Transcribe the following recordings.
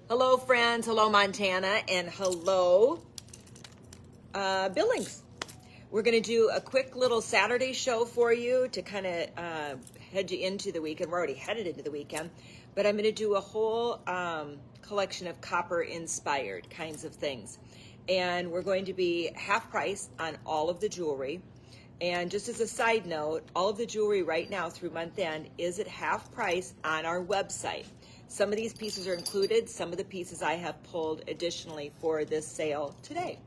Hello, friends. Hello, Montana. And hello, Billings. We're going to do a quick little Saturday show for you to kind of head you into the weekend. We're already headed into the weekend. But I'm going to do a whole collection of copper-inspired kinds of things. And we're going to be half price on all of the jewelry. And just as a side note, all of the jewelry right now through month end is at half price on our website. Some of these pieces are included. Some of the pieces I have pulled additionally for this sale today.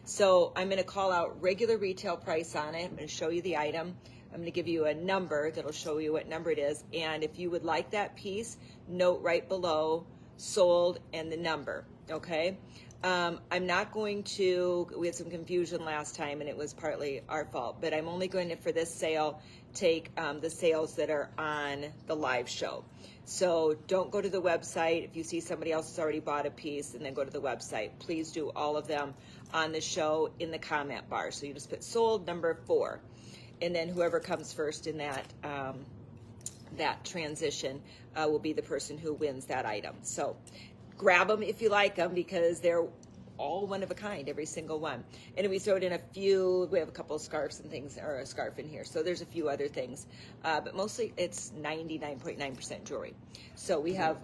So I'm going to call out regular retail price on it. I'm going to show you the item. I'm going to give you a number that'll show you what number it is. And if you would like that piece, note right below sold and the number, okay? I'm not going to, we had some confusion last time and it was partly our fault, but I'm only going to, for this sale, take the sales that are on the live show. So don't go to the website. If you see somebody else has already bought a piece and then go to the website, please do all of them on the show in the comment bar. So you just put sold number 4, and then whoever comes first in that that transition will be the person who wins that item. So grab them if you like them because they're all one of a kind, every single one. And we throw it in a few, we have a couple of scarves and things, or a scarf in here. So there's a few other things, but mostly it's 99.9% jewelry. So we have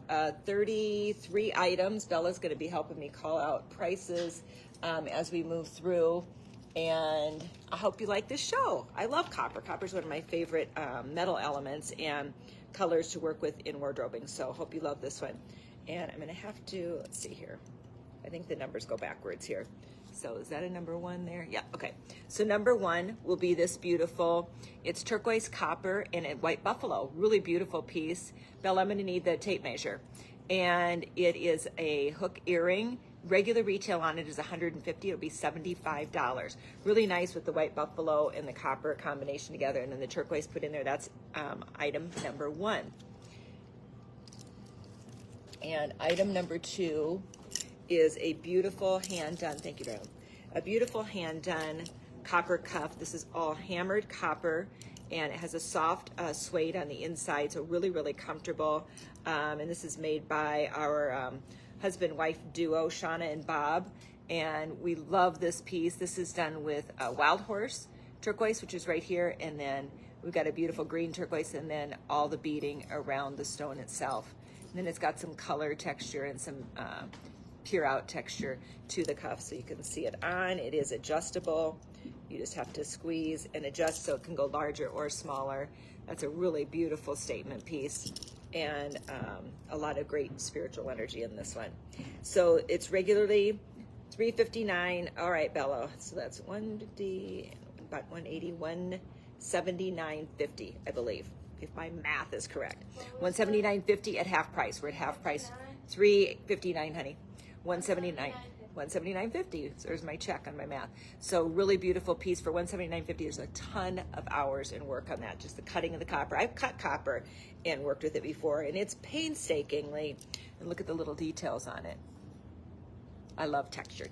33 items. Bella's gonna be helping me call out prices as we move through. And I hope you like this show. I love copper. Copper is one of my favorite metal elements and colors to work with in wardrobing. So hope you love this one. And I'm gonna have to, let's see here. I think the numbers go backwards here. So is that a number 1 there? Yeah, okay. So number 1 will be this beautiful, it's turquoise copper and a white buffalo. Really beautiful piece. Bella, I'm gonna need the tape measure. And it is a hook earring. Regular retail on it is $150. It'll be $75. Really nice with the white buffalo and the copper combination together, and then the turquoise put in there. That's item number 1. And item number 2 is a beautiful hand-done, thank you, Darren, a beautiful hand-done copper cuff. This is all hammered copper, and it has a soft suede on the inside, so really, really comfortable. And this is made by our husband-wife duo, Shauna and Bob, and we love this piece. This is done with Wild Horse turquoise, which is right here, and then we've got a beautiful green turquoise, and then all the beading around the stone itself. And then it's got some color texture and some pure out texture to the cuff, so you can see it on. It is adjustable. You just have to squeeze and adjust so it can go larger or smaller. That's a really beautiful statement piece, and a lot of great spiritual energy in this one. So it's regularly $359. All right, Bella. So that's 150, about 180, 179.50, I believe, if my math is correct. 179.50 at half price. We're at half price. $359, honey. 179. 179.50. So there's my check on my math. So really beautiful piece for 179.50. There's a ton of hours in work on that. Just the cutting of the copper. I've cut copper and worked with it before, and it's painstakingly. And look at the little details on it. I love texture,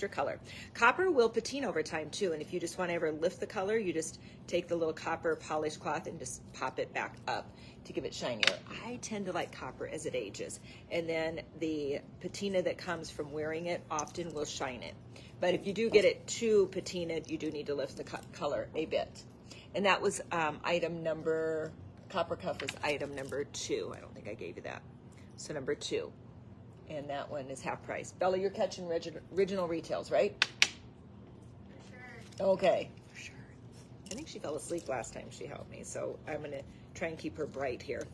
color. Copper will patina over time too, and if you just want to ever lift the color, you just take the little copper polish cloth and just pop it back up to give it shinier. I tend to like copper as it ages, and then the patina that comes from wearing it often will shine it. But if you do get it too patinaed, you do need to lift the color a bit. And that was item number, copper cuff was item number 2. I don't think I gave you that. So number 2. And that one is half price. Bella, you're catching original retails, right? For sure. Okay, for sure. I think she fell asleep last time she helped me, so I'm gonna try and keep her bright here.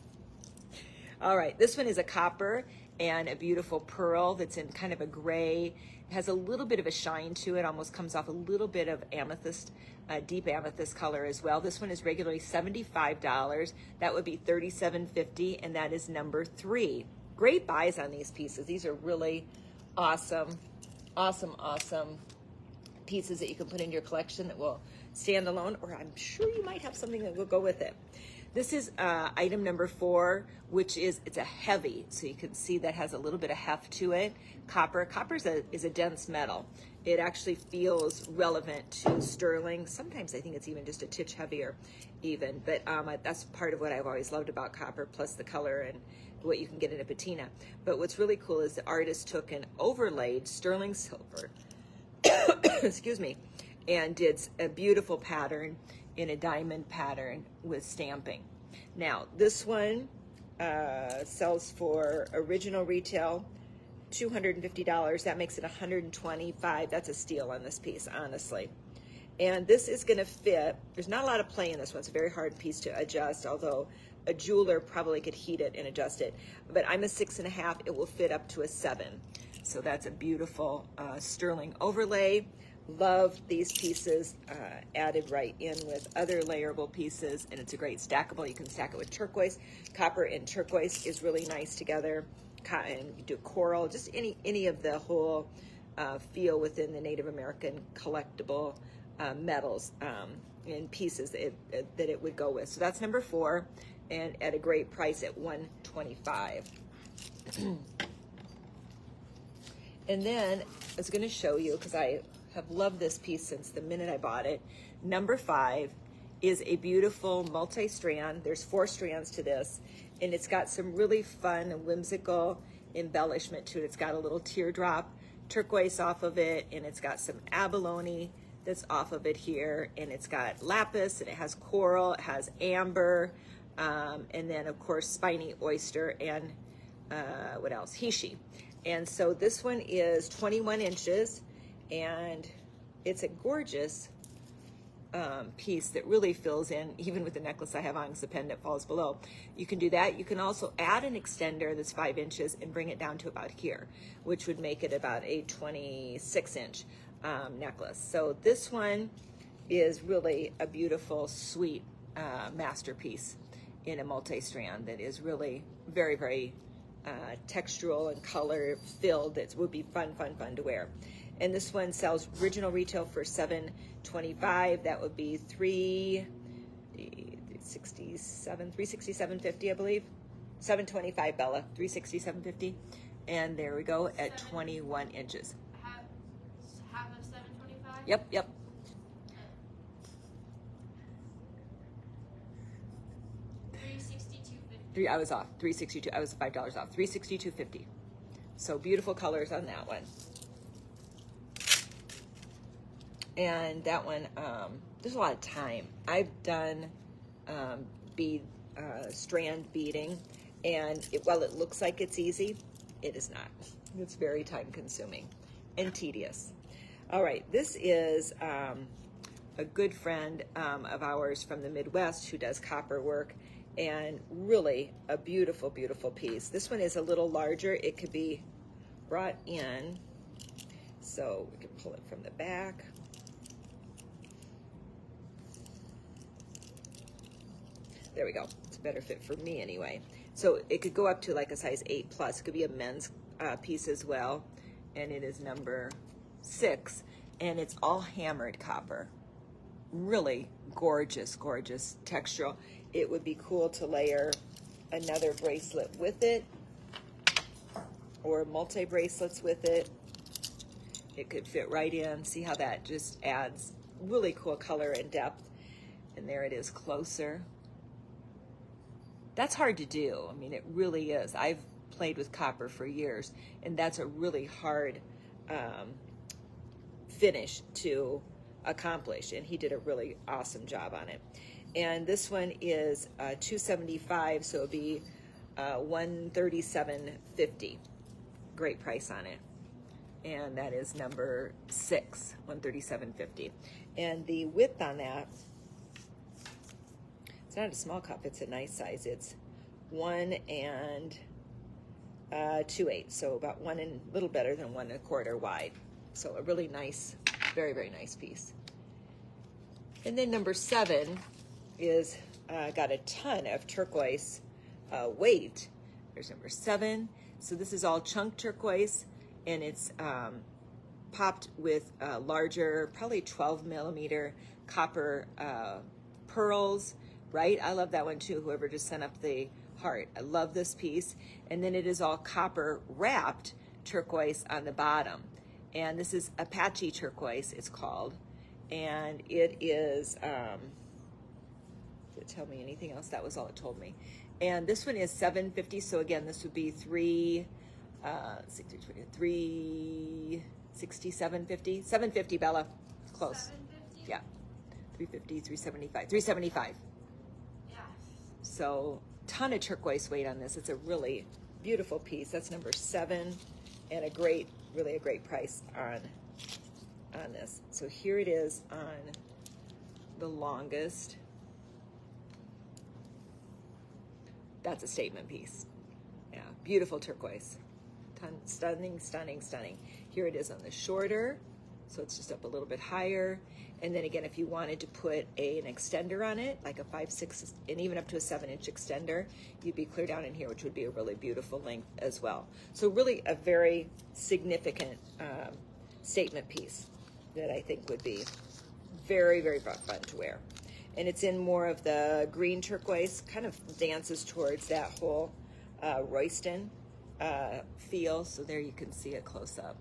All right, this one is a copper and a beautiful pearl that's in kind of a gray. It has a little bit of a shine to it, almost comes off a little bit of amethyst, deep amethyst color as well. This one is regularly $75. That would be $37.50, and that is number 3. Great buys on these pieces. These are really awesome pieces that you can put in your collection that will stand alone, or I'm sure you might have something that will go with it. This is item number 4, which is, it's a heavy, so you can see that has a little bit of heft to it. Copper is a dense metal. It actually feels relevant to sterling. Sometimes I think it's even just a titch heavier even, but that's part of what I've always loved about copper, plus the color and what you can get in a patina. But what's really cool is the artist took an overlaid sterling silver, excuse me, and did a beautiful pattern in a diamond pattern with stamping. Now, this one sells for original retail $250. That makes it $125. That's a steal on this piece, honestly. And this is going to fit. There's not a lot of play in this one. It's a very hard piece to adjust, although a jeweler probably could heat it and adjust it. But I'm a 6.5. It will fit up to a 7. So that's a beautiful sterling overlay. Love these pieces added right in with other layerable pieces, and it's a great stackable. You can stack it with turquoise. Copper and turquoise is really nice together. Cotton, you do coral, just any of the whole feel within the Native American collectible metals and pieces that it would go with. So that's number 4, and at a great price at $125. And then I was going to show you, because I have loved this piece since the minute I bought it. Number 5 is a beautiful multi-strand. There's 4 strands to this, and it's got some really fun, whimsical embellishment to it. It's got a little teardrop turquoise off of it, and it's got some abalone that's off of it here, and it's got lapis, and it has coral, it has amber, and then of course spiny oyster, and what else? Heishi. And so this one is 21 inches, and it's a gorgeous piece that really fills in, even with the necklace I have on, because the pendant falls below. You can do that. You can also add an extender that's 5 inches and bring it down to about here, which would make it about a 26-inch necklace. So this one is really a beautiful, sweet masterpiece in a multi-strand that is really very, very textural and color filled. That would be fun to wear. And this one sells original retail for $725. That would be $367.50, I believe. $725, Bella. $367.50. And there we go at 21 inches. Half of $725? Yep. $362.50. I was off. $362. I was $5 off. $362.50. So beautiful colors on that one. And that one, there's a lot of time. I've done strand beading, and while it looks like it's easy, it is not. It's very time consuming and tedious. All right, this is a good friend of ours from the Midwest who does copper work, and really a beautiful, beautiful piece. This one is a little larger. It could be brought in, so we can pull it from the back. There we go. It's a better fit for me anyway. So it could go up to like a size 8+. It could be a men's piece as well. And it is number 6. And it's all hammered copper. Really gorgeous, gorgeous textural. It would be cool to layer another bracelet with it, or multi-bracelets with it. It could fit right in. See how that just adds really cool color and depth. And there it is closer. That's hard to do. I mean, it really is. I've played with copper for years, and that's a really hard finish to accomplish, and he did a really awesome job on it. And this one is $275, so it'll be $137.50. Great price on it. And that is number 6, $137.50. And the width on that, it's not a small cup, it's a nice size. It's 1 2/8, so about 1 and a little better than 1 1/4 wide. So a really nice, very, very nice piece. And then number 7 is got a ton of turquoise weight. There's number 7. So this is all chunk turquoise, and it's popped with larger, probably 12 millimeter copper pearls. Right? I love that one too, whoever just sent up the heart. I love this piece. And then it is all copper wrapped turquoise on the bottom. And this is Apache turquoise, it's called. And it is, did it tell me anything else? That was all it told me. And this one is $750. So again, this would be let's see, 360, 750, 750, Bella. Close. 750? Yeah. 350, 375, 375. Yeah. So ton of turquoise weight on this. It's a really beautiful piece. That's number 7, and really a great price on this. So here it is on the longest. That's a statement piece. Yeah, beautiful turquoise. Stunning, stunning, stunning. Here it is on the shorter, so it's just up a little bit higher. And then again, if you wanted to put an extender on it, like a 5, 6, and even up to a 7-inch extender, you'd be clear down in here, which would be a really beautiful length as well. So really a very significant statement piece that I think would be very, very fun to wear. And it's in more of the green turquoise, kind of dances towards that whole Royston feel. So there you can see it close up.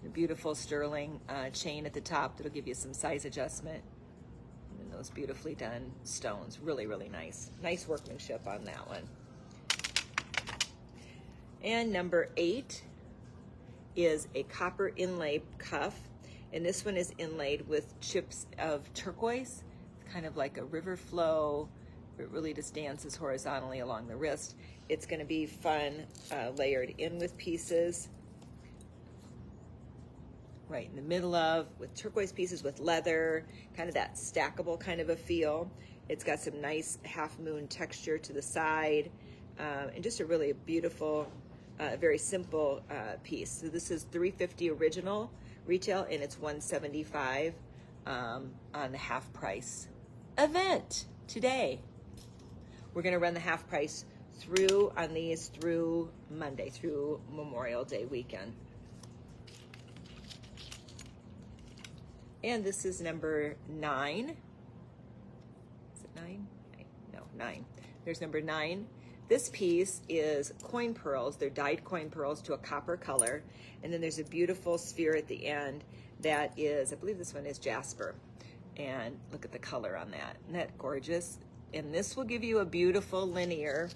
The beautiful sterling chain at the top that'll give you some size adjustment. And then those beautifully done stones. Really, really nice. Nice workmanship on that one. And number 8 is a copper inlay cuff. And this one is inlaid with chips of turquoise, kind of like a river flow. It really just dances horizontally along the wrist. It's going to be fun, layered in with pieces. Right in the middle with turquoise pieces with leather, kind of that stackable kind of a feel. It's got some nice half moon texture to the side, and just a really beautiful, very simple piece. So this is $350 original retail, and it's $175 on the half price event today. We're going to run the half price through Monday, through Memorial Day weekend. And this is number 9. Is it 9? No, 9. There's number 9. This piece is coin pearls. They're dyed coin pearls to a copper color. And then there's a beautiful sphere at the end that is, I believe this one is jasper. And look at the color on that. Isn't that gorgeous? And this will give you a beautiful linear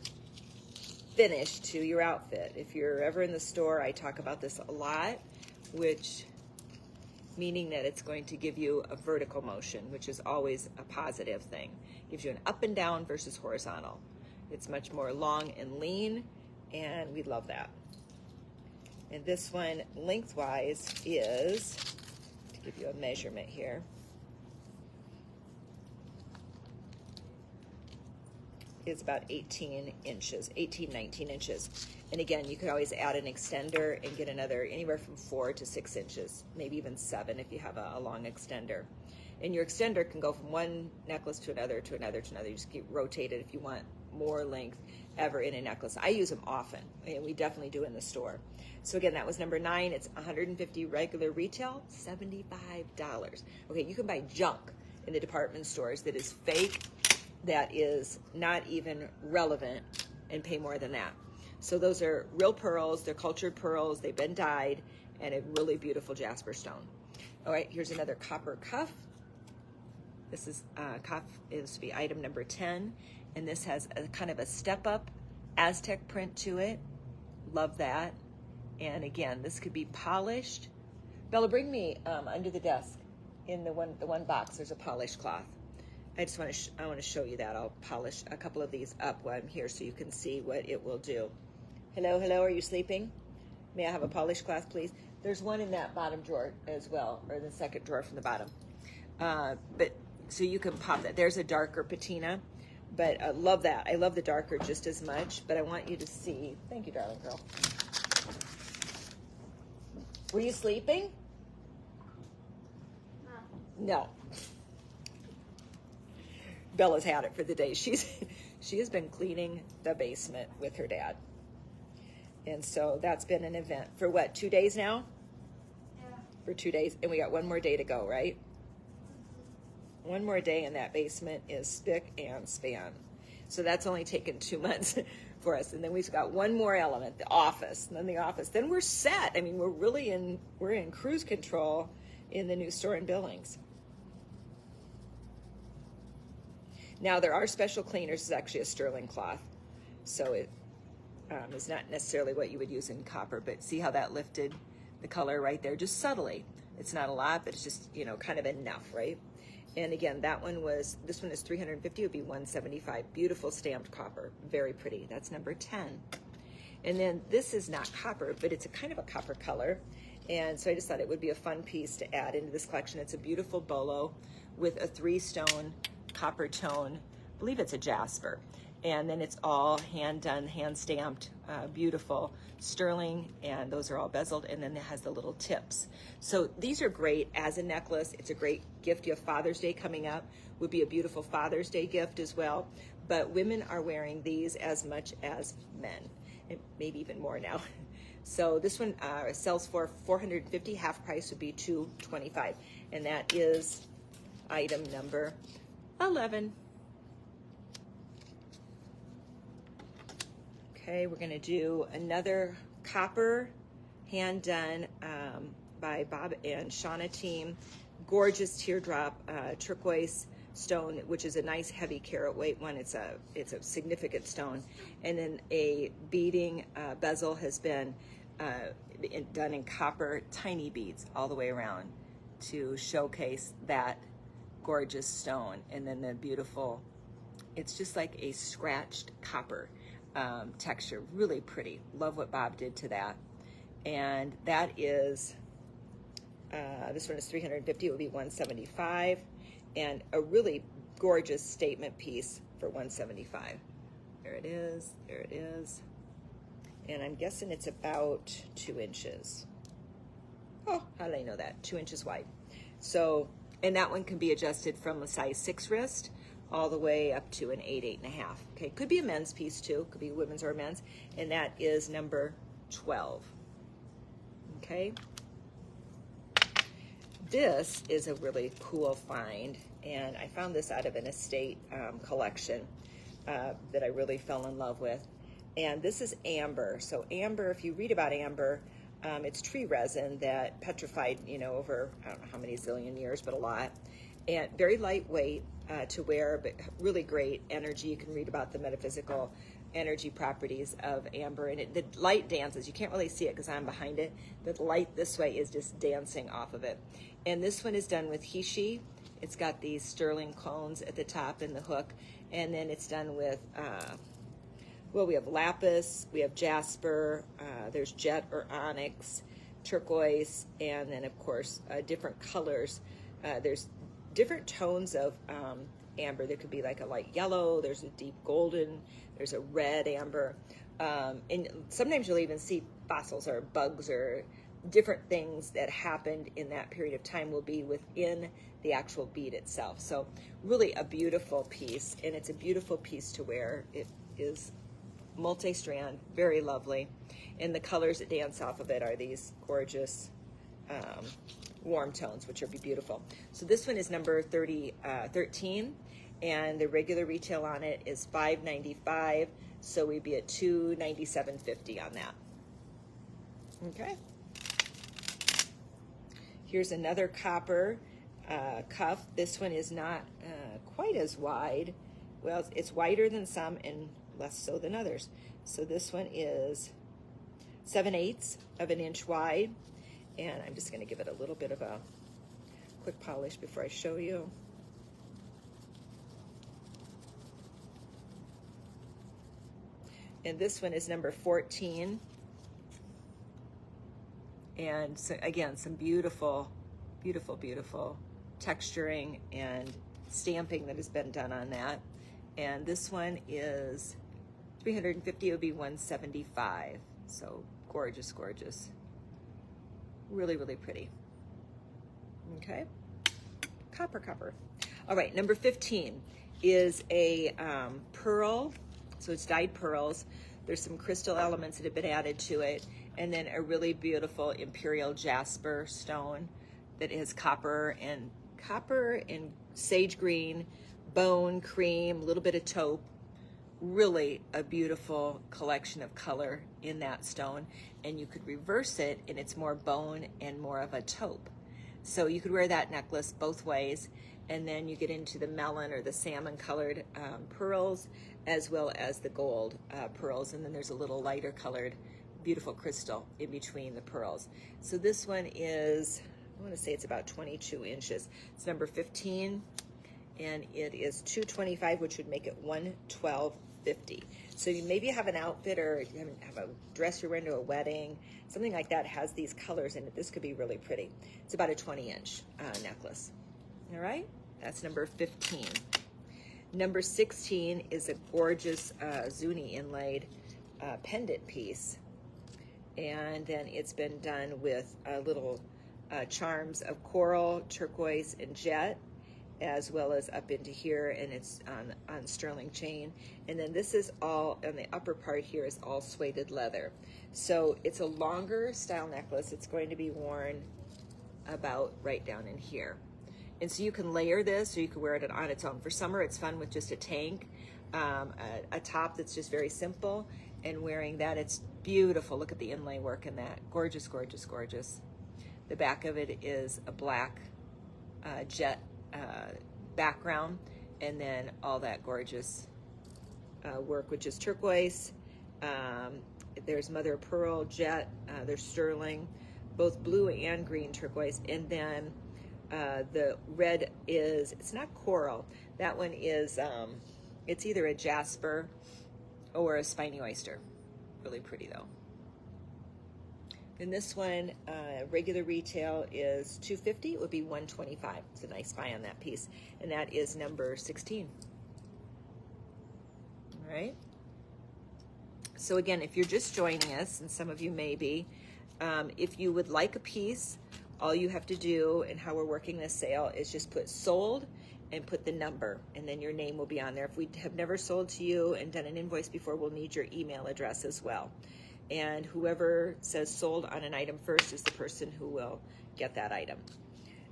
finish to your outfit. If you're ever in the store, I talk about this a lot, meaning that it's going to give you a vertical motion, which is always a positive thing. Gives you an up and down versus horizontal. It's much more long and lean, and we love that. And this one, lengthwise, is, to give you a measurement here, is about 18 inches, 18, 19 inches. And again, you could always add an extender and get anywhere from 4 to 6 inches, maybe even 7 if you have a long extender. And your extender can go from one necklace to another, to another, to another. You just keep rotated if you want more length ever in a necklace. I use them often, and we definitely do in the store. So again, that was number 9. It's $150 regular retail, $75. Okay, you can buy junk in the department stores that is fake, that is not even relevant, and pay more than that. So those are real pearls. They're cultured pearls. They've been dyed, and a really beautiful jasper stone. All right, here's another copper cuff. This is to be item number 10, and this has a kind of a step-up Aztec print to it. Love that. And again, this could be polished. Bella, bring me under the desk in the one box. There's a polished cloth. I want to show you that. I'll polish a couple of these up while I'm here so you can see what it will do. Hello, are you sleeping? May I have a polished cloth, please? There's one in that bottom drawer as well, or the second drawer from the bottom. So you can pop that. There's a darker patina, but I love that. I love the darker just as much, but I want you to see. Thank you, darling girl. Were you sleeping? No. Bella's had it for the day. She has been cleaning the basement with her dad. And so that's been an event for what, 2 days now? Yeah. For 2 days. And we got one more day to go, right? One more day and that basement is spick and span. So that's only taken 2 months for us. And then we've got one more element, the office. And then the office. Then we're set. I mean, we're in cruise control in the new store in Billings. Now there are special cleaners. It's actually a sterling cloth, so it is not necessarily what you would use in copper, but see how that lifted the color right there, just subtly. It's not a lot, but it's just, you know, kind of enough, right? And again, this one is 350, it would be 175. Beautiful stamped copper, very pretty. That's number 10. And then this is not copper, but it's a kind of a copper color. And so I just thought it would be a fun piece to add into this collection. It's a beautiful bolo with a 3-stone copper tone. I believe it's a jasper. And then it's all hand done, hand stamped, beautiful sterling, and those are all bezeled, and then it has the little tips. So these are great as a necklace. It's a great gift. You have Father's Day coming up, would be a beautiful Father's Day gift as well. But women are wearing these as much as men, and maybe even more now. So this one sells for $450, half price would be $225, and that is item number 11. Okay, we're gonna do another copper hand done by Bob and Shauna team. Gorgeous teardrop turquoise stone, which is a nice heavy carat weight one. It's a significant stone. And then a beading bezel has been done in copper, tiny beads all the way around to showcase that gorgeous stone. And then the beautiful, it's just like a scratched copper texture, really pretty. Love what Bob did to that. And that is, this one is 350, it would be 175, and a really gorgeous statement piece for 175. There it is, there it is. And I'm guessing it's about 2 inches. Oh, how did I know that? 2 inches wide. So, and that one can be adjusted from a size 6 wrist all the way up to an 8, 8.5. Okay, could be a men's piece too, could be women's or men's, and that is number 12. Okay. This is a really cool find, and I found this out of an estate collection that I really fell in love with. And this is amber. So amber, if you read about amber, it's tree resin that petrified, you know, over I don't know how many zillion years, but a lot. And very lightweight to wear, but really great energy. You can read about the metaphysical energy properties of amber, and the light dances. You can't really see it because I'm behind it. The light this way is just dancing off of it. And this one is done with Hishi. It's got these sterling cones at the top and the hook, and then it's done with well, we have lapis, we have jasper, there's jet or onyx, turquoise, and then of course different colors. There's different tones of amber. There could be like a light yellow, there's a deep golden, there's a red amber, and sometimes you'll even see fossils or bugs or different things that happened in that period of time will be within the actual bead itself. So really a beautiful piece, and it's a beautiful piece to wear. It is multi-strand, very lovely, and the colors that dance off of it are these gorgeous warm tones, which are beautiful. So this one is number 13, and the regular retail on it is $595, so we'd be at $297.50 on that. Okay. Here's another copper cuff. This one is not quite as wide. Well, it's wider than some and less so than others. So this one is 7/8 of an inch wide, and I'm just going to give it a little bit of a quick polish before I show you. And this one is number 14. And so again, some beautiful, beautiful, beautiful texturing and stamping that has been done on that. And this one is 350, it would be 175. So gorgeous, gorgeous. Really, really pretty. Okay. Copper, copper. All right, number 15 is a pearl. So it's dyed pearls. There's some crystal elements that have been added to it. And then a really beautiful imperial jasper stone that is copper and sage green, bone, cream, a little bit of taupe. Really a beautiful collection of color in that stone. And you could reverse it and it's more bone and more of a taupe. So you could wear that necklace both ways. And then you get into the melon or the salmon colored pearls, as well as the gold pearls. And then there's a little lighter colored beautiful crystal in between the pearls. So this one is, I want to say it's about 22 inches. It's number 15, and it is $225, which would make it $112.50. So you maybe have an outfit, or you have a dress you're wearing to a wedding, something like that has these colors in it. This could be really pretty. It's about a 20-inch necklace. All right, that's number 15. Number 16 is a gorgeous Zuni inlaid pendant piece. And then it's been done with little charms of coral, turquoise, and jet, as well as up into here, and it's on sterling chain. And then this is all, on the upper part here is all suede leather. So it's a longer style necklace. It's going to be worn about right down in here. And so you can layer this, or you can wear it on its own. For summer, it's fun with just a tank, a top that's just very simple, and wearing that, it's beautiful. Look at the inlay work in that. Gorgeous, gorgeous, gorgeous. The back of it is a black jet background, and then all that gorgeous work, which is turquoise. There's mother of pearl, jet, there's sterling, both blue and green turquoise, and then the red is, it's not coral, that one is, it's either a jasper or a spiny oyster. Really pretty though. And this one, regular retail is $250. It would be $125. It's a nice buy on that piece. And that is number 16. All right. So again, if you're just joining us, and some of you may be, if you would like a piece, all you have to do, and how we're working this sale, is just put sold and put the number, and then your name will be on there. If we have never sold to you and done an invoice before, we'll need your email address as well. And whoever says sold on an item first is the person who will get that item.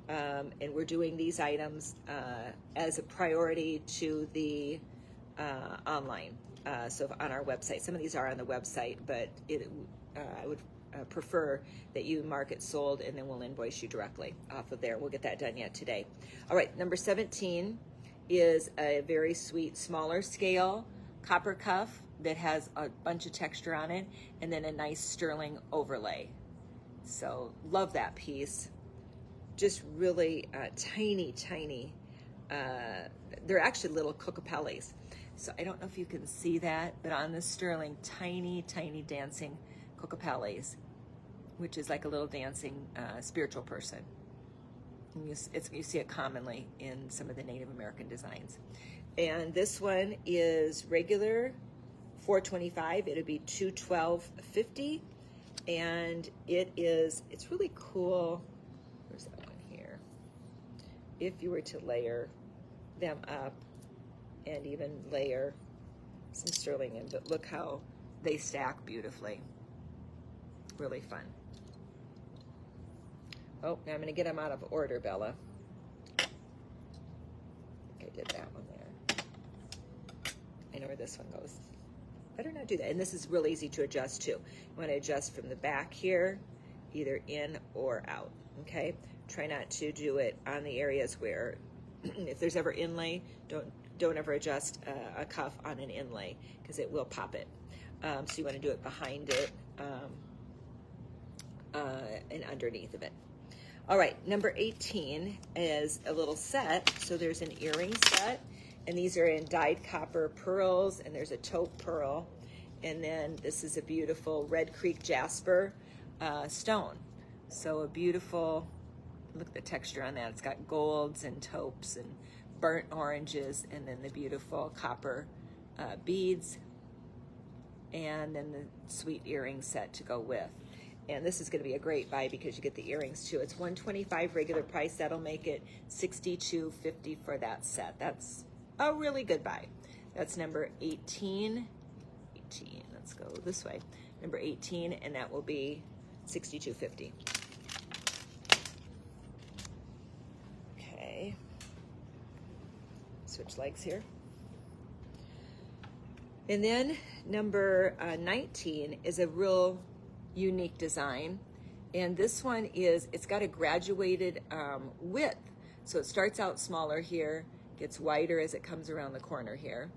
And we're doing these items as a priority to the online. So on our website, some of these are on the website, but I would prefer that you mark it sold, and then we'll invoice you directly off of there. We'll get that done yet today. All right, number 17 is a very sweet smaller scale copper cuff that has a bunch of texture on it, and then a nice sterling overlay. So love that piece. Just really tiny, tiny. They're actually little Cocopellis. So I don't know if you can see that, but on this sterling, tiny, tiny dancing Cocopellis, which is like a little dancing spiritual person. And you see it commonly in some of the Native American designs. And this one is regular $425. It'll be $212.50, and it's really cool. Where's that one here? If you were to layer them up and even layer some sterling in, but look how they stack beautifully. Really fun. Oh, now I'm going to get them out of order, Bella. I think I did that one there. I know where this one goes. Better not do that. And this is real easy to adjust too. You want to adjust from the back here, either in or out. Okay? Try not to do it on the areas where, if there's ever inlay, don't ever adjust a cuff on an inlay, because it will pop it. So you want to do it behind it and underneath of it. All right, number 18 is a little set. So there's an earring set, and these are in dyed copper pearls, and there's a taupe pearl, and then this is a beautiful Red Creek jasper stone. So a beautiful, look at the texture on that. It's got golds and taupes and burnt oranges, and then the beautiful copper beads, and then the sweet earring set to go with. And this is going to be a great buy because you get the earrings too. It's $125 regular price. That'll make it $62.50 for that set. That's a really good buy. That's number 18. Let's go this way. Number 18, and that will be $62.50. Okay. Switch legs here. And then number 19 is a real unique design, And this one is, it's got a graduated width. So it starts out smaller here, gets wider as it comes around the corner here.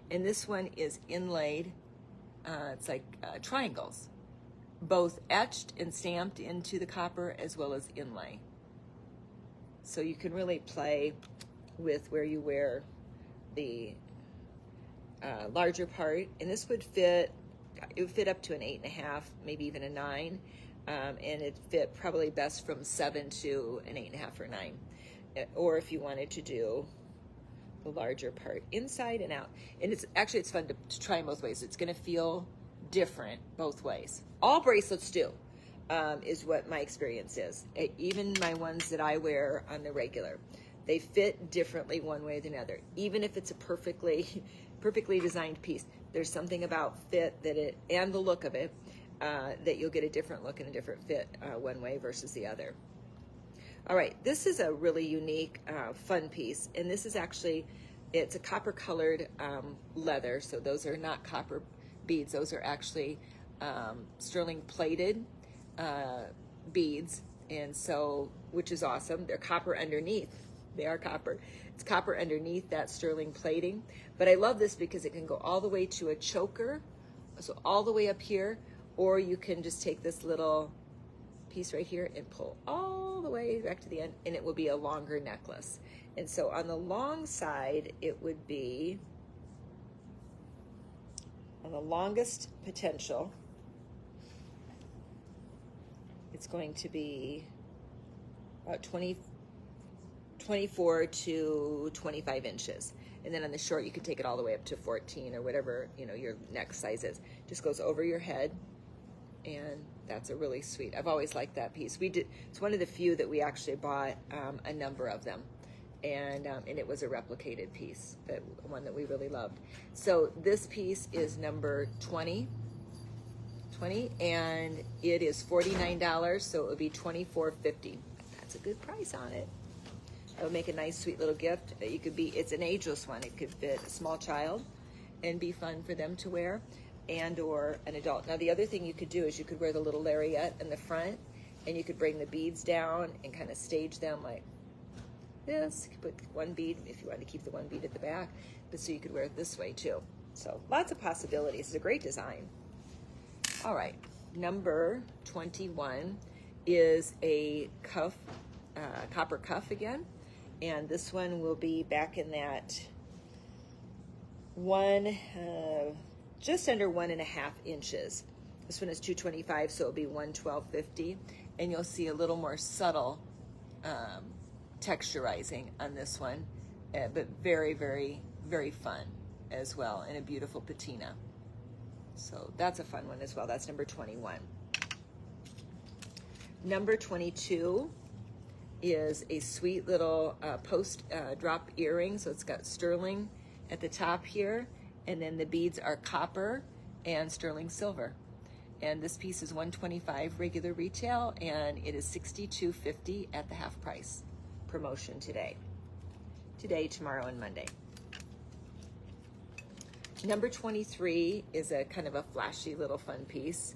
And this one is inlaid, it's like triangles, both etched and stamped into the copper as well as inlay. So you can really play with where you wear the larger part. And this would fit, it would fit up to an 8.5, maybe even a 9. And it fit probably best from 7 to an 8.5 or 9. Or if you wanted to do the larger part inside and out. And it's fun to try in both ways. It's going to feel different both ways. All bracelets do, is what my experience is. Even my ones that I wear on the regular, they fit differently one way than another. Even if it's a perfectly designed piece, there's something about fit and the look of it that you'll get a different look and a different fit one way versus the other. All right, this is a really unique, fun piece, and this is actually, it's a copper colored leather, so those are not copper beads, those are actually sterling plated beads, and so, which is awesome. They're copper underneath. They are copper. It's copper underneath that sterling plating, but I love this because it can go all the way to a choker, so all the way up here, or you can just take this little piece right here and pull all the way back to the end, and it will be a longer necklace. And so on the long side, it would be, on the longest potential, it's going to be about 24 to 25 inches. And then on the short, you can take it all the way up to 14 or whatever, your neck size is. Just goes over your head, and that's a really sweet. I've always liked that piece. It's one of the few that we actually bought a number of them, and it was a replicated piece, one that we really loved. So this piece is number 20, and it is $49, so it would be $24.50. That's a good price on it. It would make a nice, sweet little gift. It's an ageless one. It could fit a small child and be fun for them to wear, and or an adult. Now the other thing you could do is you could wear the little lariat in the front, and you could bring the beads down and kind of stage them like this. You could put one bead if you wanted to keep the one bead at the back, but so you could wear it this way too. So lots of possibilities. It's a great design. All right, number 21 is a cuff, copper cuff again, and this one will be back in that just under 1.5 inches. This one is 225, so it'll be 112.50, and you'll see a little more subtle texturizing on this one, but very, very, very fun as well, and a beautiful patina. So that's a fun one as well. That's number 21. Number 22 is a sweet little post drop earring. So it's got sterling at the top here, and then the beads are copper and sterling silver. And this piece is $125 regular retail, and it is $62.50 at the half price promotion today, tomorrow, and Monday. Number 23 is a kind of a flashy little fun piece,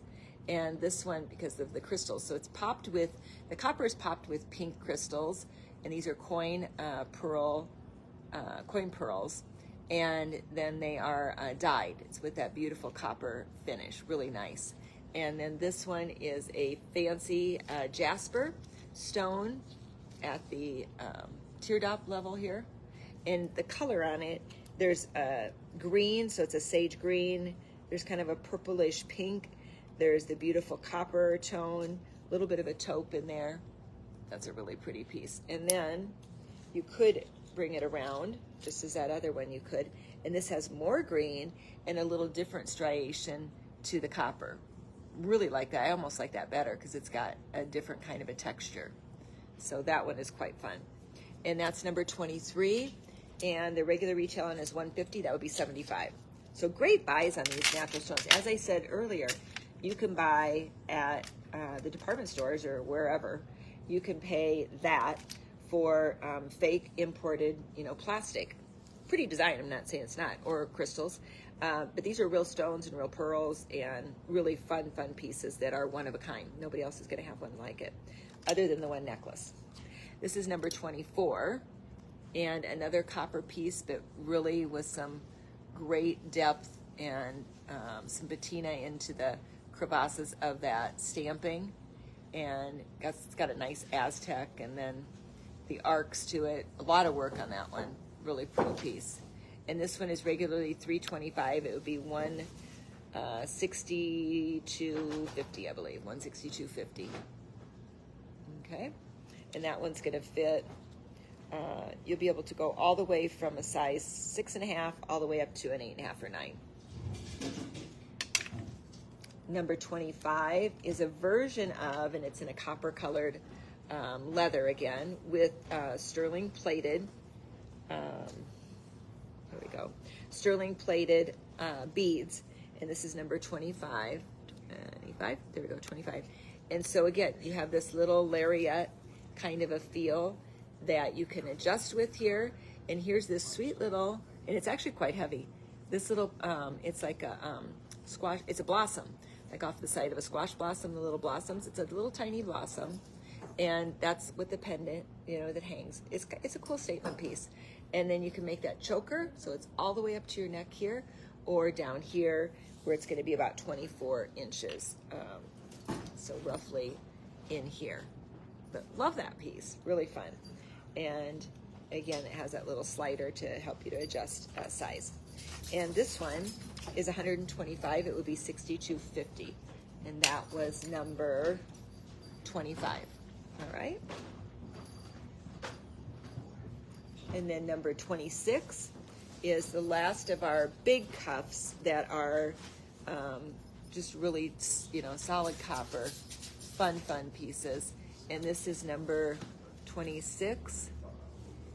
and this one, because of the crystals, so it's popped with, the copper is popped with pink crystals, and these are coin pearls, and then they are dyed. It's with that beautiful copper finish, really nice. And then this one is a fancy jasper stone at the teardrop level here, and the color on it, there's a green, so it's a sage green. There's kind of a purplish pink. There's the beautiful copper tone, a little bit of a taupe in there. That's a really pretty piece. And then you could bring it around, just as that other one you could. And this has more green and a little different striation to the copper. Really like that. I almost like that better because it's got a different kind of a texture. So that one is quite fun. And that's number 23. And the regular retail on is $150. That would be $75. So great buys on these natural stones. As I said earlier, you can buy at the department stores or wherever. You can pay that for fake imported, plastic. Pretty design. I'm not saying it's not, or crystals. But these are real stones and real pearls and really fun pieces that are one of a kind. Nobody else is going to have one like it other than the one necklace. This is number 24, and another copper piece, but really with some great depth and some patina into the crevasses of that stamping. And it's got a nice Aztec and then the arcs to it. A lot of work on that one. Really pretty piece. And this one is regularly $325. It would be $162.50, I believe. $162.50. Okay, and that one's going to fit. You'll be able to go all the way from a size 6.5 all the way up to an 8.5 or 9. Number 25 is a version of, and it's in a copper colored leather again with sterling plated. There we go. Sterling plated beads, and this is number 25. 25. There we go. 25. And so again, you have this little lariat kind of a feel that you can adjust with here. And here's this sweet little, and it's actually quite heavy. This little, it's like a squash. It's a blossom, like off the side of a squash blossom. The little blossoms. It's a little tiny blossom, and that's with the pendant, that hangs. It's a cool statement piece. And then you can make that choker, so it's all the way up to your neck here, or down here, where it's going to be about 24 inches. So roughly in here. But love that piece, really fun. And again, it has that little slider to help you to adjust size. And this one is $125. It would be $62.50. And that was number 25. All right. And then number 26 is the last of our big cuffs that are just really, solid copper, fun pieces. And this is number 26,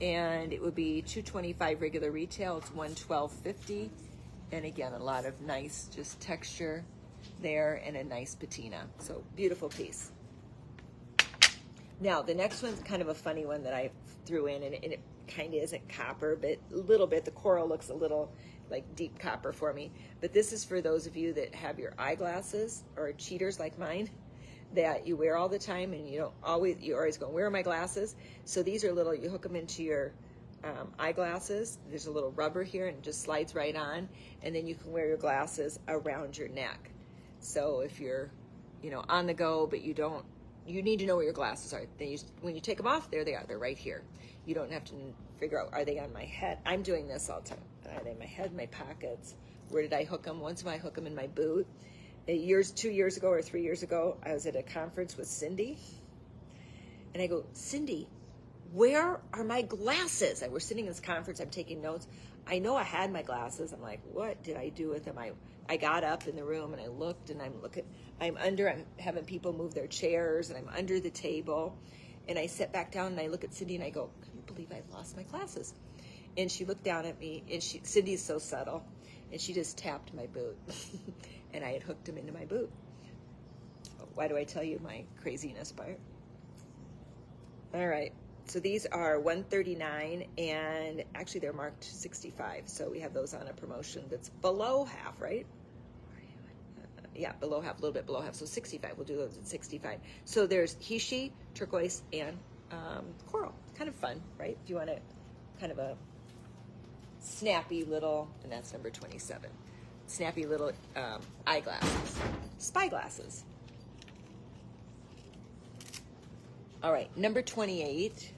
and it would be $225 regular retail. It's $112.50, and again, a lot of nice just texture there and a nice patina. So beautiful piece. Now the next one's kind of a funny one that I threw in, and it kind of isn't copper, but a little bit. The coral looks a little like deep copper for me, but this is for those of you that have your eyeglasses or cheaters like mine that you wear all the time, and you're always going, where are my glasses? So these are little, you hook them into your eyeglasses. There's a little rubber here and it just slides right on, and then you can wear your glasses around your neck. So if you're on the go, but you need to know where your glasses are. Then when you take them off, there they are. They're right here. You don't have to figure out, are they on my head? I'm doing this all the time. Are they in my head, my pockets? Where did I hook them? Once I hook them in my boot. 2 years ago or 3 years ago, I was at a conference with Cindy. And I go, Cindy, where are my glasses? And we're sitting in this conference. I'm taking notes. I know I had my glasses. I'm like, what did I do with them? I got up in the room and I looked, and I'm having people move their chairs, and I'm under the table. And I sit back down and I look at Cindy and I go, can you believe I lost my glasses? And she looked down at me, and Cindy's so subtle, and she just tapped my boot. And I had hooked them into my boot. Why do I tell you my craziness part? All right. So these are $139, and actually they're marked $65. So we have those on a promotion that's below half, right? Yeah, below half, a little bit below half. So $65. We'll do those at $65. So there's Hishi, turquoise, and coral. Kind of fun, right? If you want a kind of a snappy little, and that's number 27. Snappy little eyeglasses, spy glasses. All right, number 28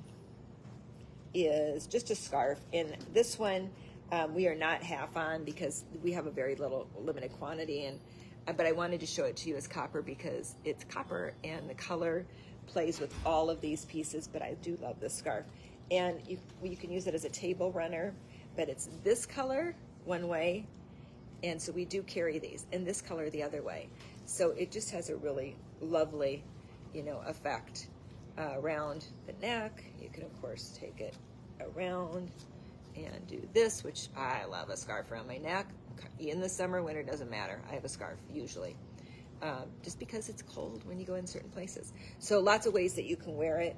is just a scarf. And this one we are not half on because we have a very limited quantity. But I wanted to show it to you as copper because it's copper and the color plays with all of these pieces. But I do love this scarf. And you can use it as a table runner, but it's this color one way. And so we do carry these, and this color the other way. So it just has a really lovely, effect around the neck. You can, of course, take it around and do this, which I love a scarf around my neck. In the summer, winter, doesn't matter. I have a scarf usually, just because it's cold when you go in certain places. So lots of ways that you can wear it.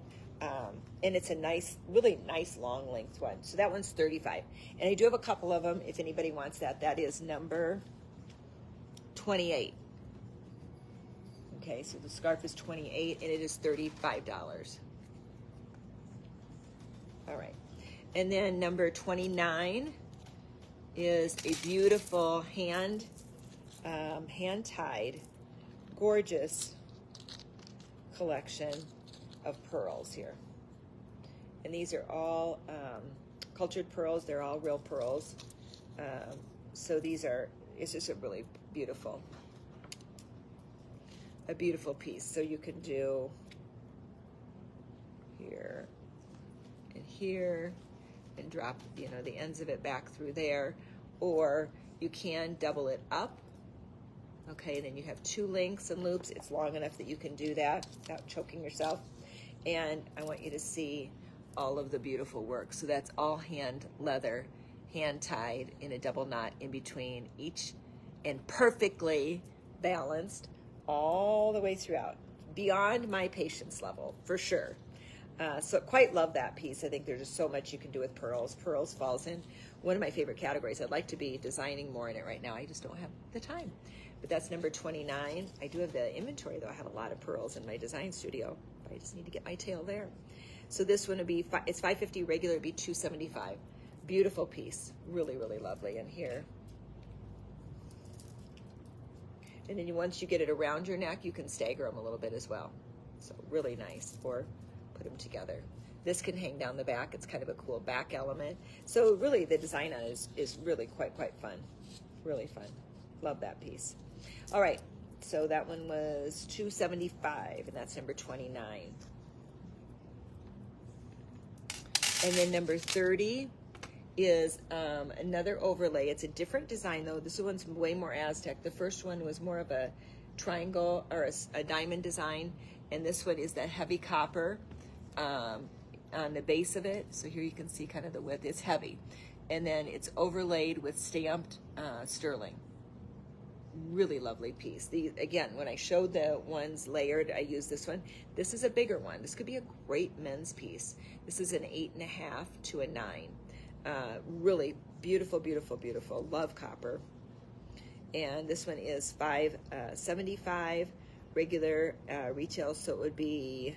And it's a nice, really nice long length one. So that one's $35. And I do have a couple of them if anybody wants that. That is number 28. Okay, so the scarf is 28 and it is $35. All right. And then number 29 is a beautiful hand-tied, gorgeous collection of pearls here. And these are all cultured pearls. They're all real pearls. So it's just a really beautiful piece. So you can do here and here and drop, the ends of it back through there, or you can double it up. Okay, and then you have 2 links and loops. It's long enough that you can do that without choking yourself. And I want you to see all of the beautiful work. So that's all hand leather, hand tied in a double knot in between each, and perfectly balanced all the way throughout. Beyond my patience level, for sure. So quite love that piece. I think there's just so much you can do with pearls. Pearls falls in one of my favorite categories. I'd like to be designing more in it right now. I just don't have the time. But that's number 29. I do have the inventory, though. I have a lot of pearls in my design studio. I just need to get my tail there. So this one would be, it's $5.50 regular, it'd be $2.75. Beautiful piece. Really, really lovely in here. And then once you get it around your neck, you can stagger them a little bit as well. So really nice, or put them together. This can hang down the back. It's kind of a cool back element. So really the design on it is really quite fun. Really fun. Love that piece. All right, so that one was $2.75, and that's number 29. And then number 30 is another overlay. It's a different design, though. This one's way more Aztec. The first one was more of a triangle or a diamond design, and this one is that heavy copper on the base of it. So here you can see kind of the width. It's heavy, and then it's overlaid with stamped sterling. Really lovely piece. Again, when I showed the ones layered, I used this one. This is a bigger one. This could be a great men's piece. This is an 8.5 to a 9. Really beautiful, beautiful, beautiful. Love copper. And this one is $5.75 regular retail, so it would be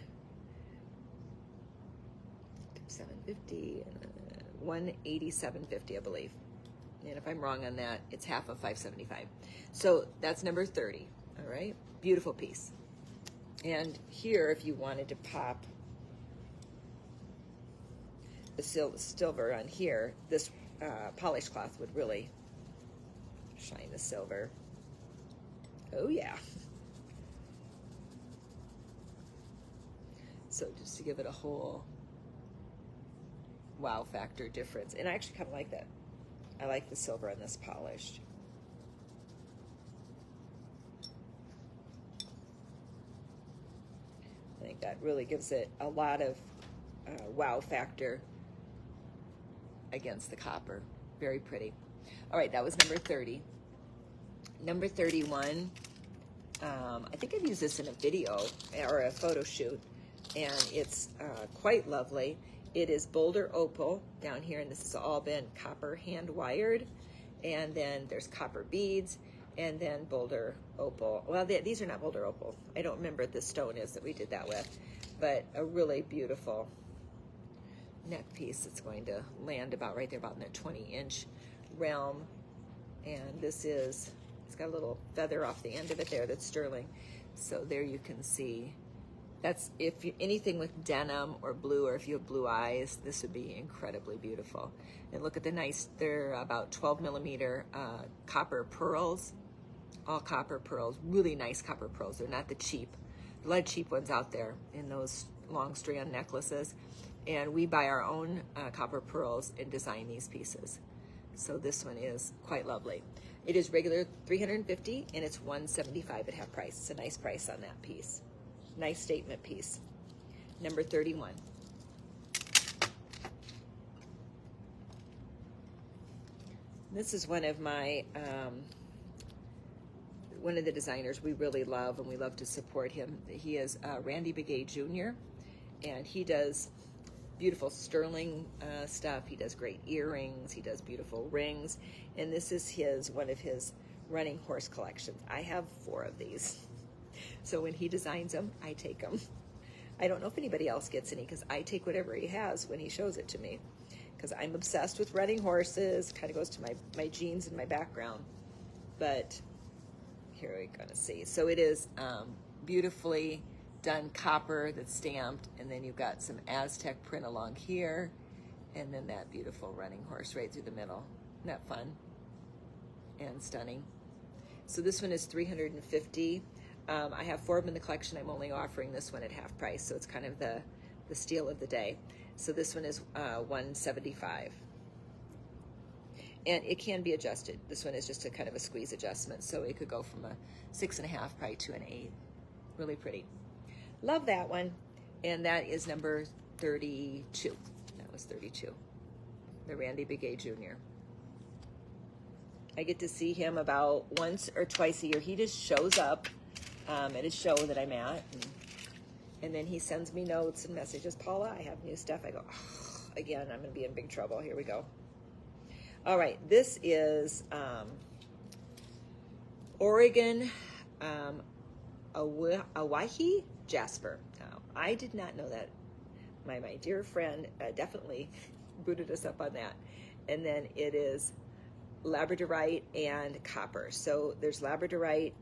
$7.50, $187.50, I believe. And if I'm wrong on that, it's half of $5.75. So that's number 30. All right, beautiful piece. And here, if you wanted to pop the silver on here, this polished cloth would really shine the silver. Oh yeah. So just to give it a whole wow factor difference. And I actually kind of like that. I like the silver on this polished. I think that really gives it a lot of wow factor against the copper. Very pretty. All right, that was number 30. Number 31, I think I've used this in a video or a photo shoot, and it's quite lovely. It is Boulder Opal down here, and this has all been copper hand wired, and then there's copper beads, and then Boulder Opal. Well, these are not Boulder Opal. I don't remember what the stone is that we did that with, but a really beautiful neck piece that's going to land about right there, about in that 20-inch realm. And this is, it's got a little feather off the end of it there that's sterling. So there you can see. That's if you, anything with denim or blue, or if you have blue eyes, this would be incredibly beautiful. And look at the nice, they're about 12 millimeter copper pearls, all copper pearls, really nice copper pearls. They're not the cheap, a lot of cheap ones out there in those long strand necklaces. And we buy our own copper pearls and design these pieces. So this one is quite lovely. It is regular $350 and it's $175 at half price. It's a nice price on that piece. Nice statement piece. Number 31. This is one of my, one of the designers we really love, and we love to support him. He is Randy Begay Jr., and he does beautiful sterling stuff. He does great earrings. He does beautiful rings. And this is one of his running horse collections. I have 4 of these. So when he designs them, I take them. I don't know if anybody else gets any because I take whatever he has when he shows it to me, because I'm obsessed with running horses. Kind of goes to my genes and my background. But here we're going to see. So it is beautifully done copper that's stamped, and then you've got some Aztec print along here, and then that beautiful running horse right through the middle. Isn't that fun and stunning? So this one is $350. I have 4 of them in the collection. I'm only offering this one at half price, so it's kind of the steal of the day. So this one is $175. And it can be adjusted. This one is just a kind of a squeeze adjustment, so it could go from a 6.5 probably to an 8. Really pretty. Love that one. And that is number 32. That was 32. The Randy Begay Jr. I get to see him about once or twice a year. He just shows up at his show that I'm at, and then he sends me notes and messages. Paula, I have new stuff. I go, oh, again, I'm going to be in big trouble. Here we go. All right, this is Oregon Owyhee Jasper. Now, I did not know that. My dear friend definitely booted us up on that. And then it is labradorite and copper. So there's labradorite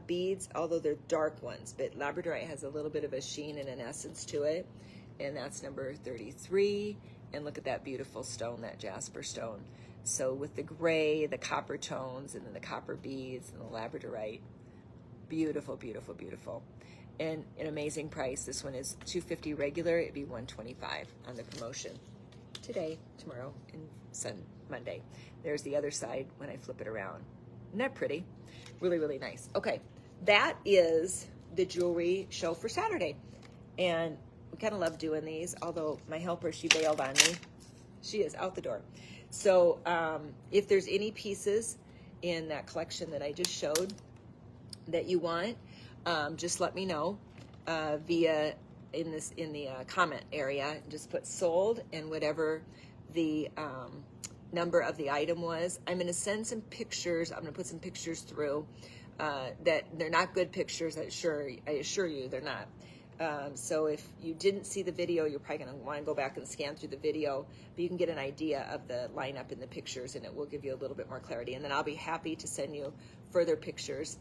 beads, although they're dark ones, but labradorite has a little bit of a sheen and an essence to it. And that's number 33. And look at that beautiful stone, that jasper stone. So with the gray, the copper tones, and then the copper beads and the labradorite. Beautiful, beautiful, beautiful. And an amazing price. This one is $250 regular. It'd be $125 on the promotion. Today, tomorrow, and Monday. There's the other side when I flip it around. Isn't that pretty? Really, really nice. Okay, that is the jewelry show for Saturday. And we kind of love doing these, although my helper, she bailed on me. She is out the door. So if there's any pieces in that collection that I just showed that you want, just let me know via in the comment area. Just put sold and whatever the number of the item was. I'm going to send some pictures. I'm going to put some pictures through that they're not good pictures. I assure you they're not. So if you didn't see the video, you're probably going to want to go back and scan through the video, but you can get an idea of the lineup in the pictures, and it will give you a little bit more clarity. And then I'll be happy to send you further pictures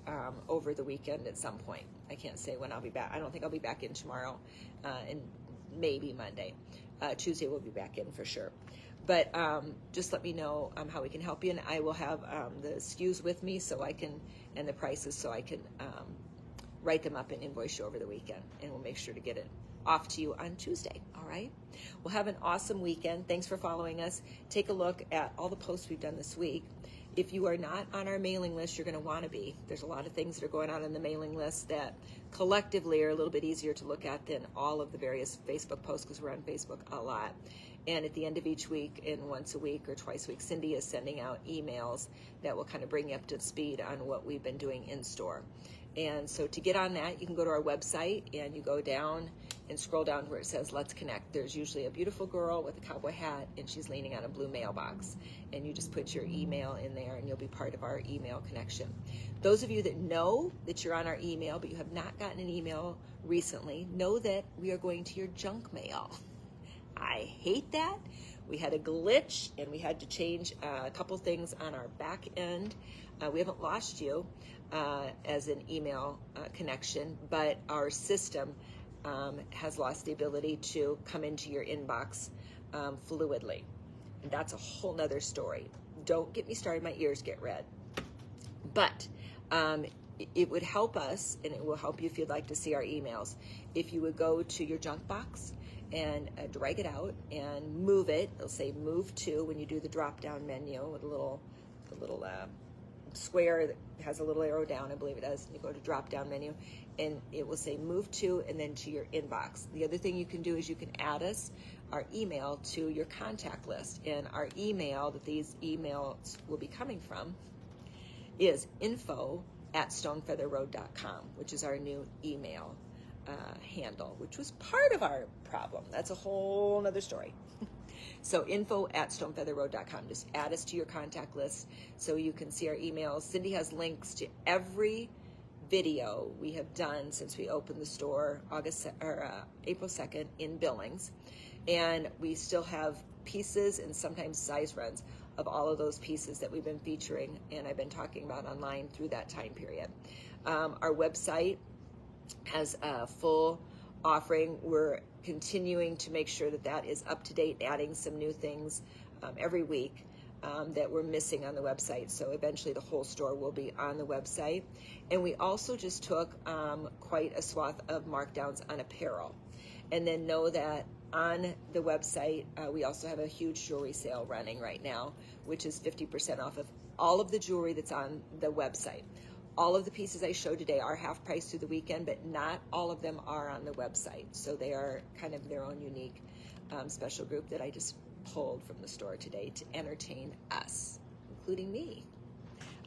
over the weekend at some point. I can't say when I'll be back. I don't think I'll be back in tomorrow, and maybe Monday. Tuesday we'll be back in for sure. But just let me know how we can help you, and I will have the SKUs with me so I can, and the prices so I can write them up and invoice you over the weekend, and we'll make sure to get it off to you on Tuesday. All right? Well, have an awesome weekend. Thanks for following us. Take a look at all the posts we've done this week. If you are not on our mailing list, you're going to want to be. There's a lot of things that are going on in the mailing list that collectively are a little bit easier to look at than all of the various Facebook posts, because we're on Facebook a lot. And at the end of each week, and once a week or twice a week, Cindy is sending out emails that will kind of bring you up to speed on what we've been doing in store. And so to get on that, you can go to our website and you go down and scroll down where it says Let's Connect. There's usually a beautiful girl with a cowboy hat, and she's leaning on a blue mailbox. And you just put your email in there and you'll be part of our email connection. Those of you that know that you're on our email but you have not gotten an email recently, know that we are going to your junk mail. I hate that. We had a glitch and we had to change a couple things on our back end. We haven't lost you as an email connection, but our system has lost the ability to come into your inbox fluidly. And that's a whole nother story. Don't get me started, my ears get red. But it would help us, and it will help you if you'd like to see our emails, if you would go to your junk box and drag it out and move it. It'll say move to when you do the drop down menu with the little square that has a little arrow down, I believe it does. You go to drop down menu and it will say move to and then to your inbox. The other thing you can do is you can add our email to your contact list, and our email that these emails will be coming from is info@stonefeatherroad.com, which is our new email handle, which was part of our problem. That's a whole nother story. So info@stonefeatherroad.com. Just add us to your contact list so you can see our emails. Cindy has links to every video we have done since we opened the store April 2nd in Billings. And we still have pieces and sometimes size runs of all of those pieces that we've been featuring and I've been talking about online through that time period. Our website has a full offering. We're continuing to make sure that that is up to date, adding some new things every week that we're missing on the website. So eventually the whole store will be on the website. And we also just took quite a swath of markdowns on apparel. And then know that on the website, we also have a huge jewelry sale running right now, which is 50% off of all of the jewelry that's on the website. All of the pieces I showed today are half price through the weekend, but not all of them are on the website. So they are kind of their own unique special group that I just pulled from the store today to entertain us, including me.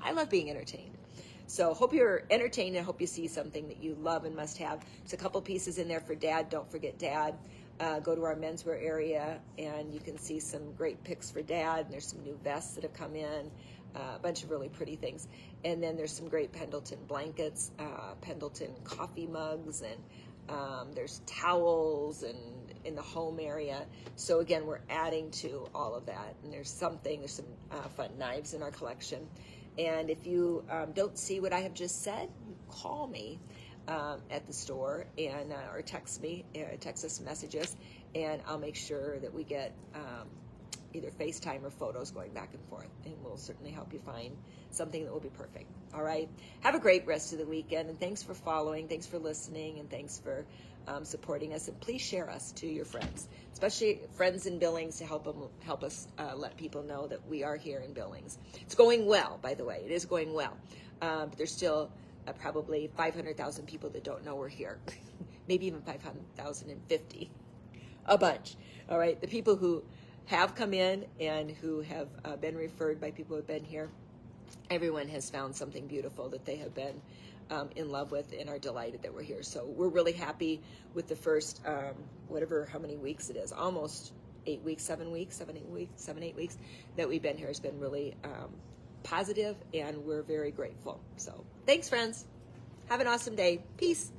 I love being entertained. So hope you're entertained and hope you see something that you love and must have. There's a couple pieces in there for Dad. Don't forget Dad. Go to our menswear area and you can see some great picks for Dad. And there's some new vests that have come in. A bunch of really pretty things. And then there's some great Pendleton blankets, Pendleton coffee mugs, and there's towels and in the home area. So again, we're adding to all of that. And there's some fun knives in our collection. And if you don't see what I have just said, call me at the store and or text me, text us, message us, and I'll make sure that we get either FaceTime or photos going back and forth, and we'll certainly help you find something that will be perfect. All right. Have a great rest of the weekend, and thanks for following, thanks for listening, and thanks for supporting us. And please share us to your friends, especially friends in Billings, to help us let people know that we are here in Billings. It's going well, by the way. It is going well, but there's still probably 500,000 people that don't know we're here, maybe even 500,050, a bunch. All right. The people who have come in and who have been referred by people who have been here, everyone has found something beautiful that they have been in love with and are delighted that we're here. So we're really happy with the first, how many weeks it is, almost 8 weeks, 7 weeks, 8 weeks that we've been here. Has been really positive, and we're very grateful. So thanks, friends. Have an awesome day. Peace.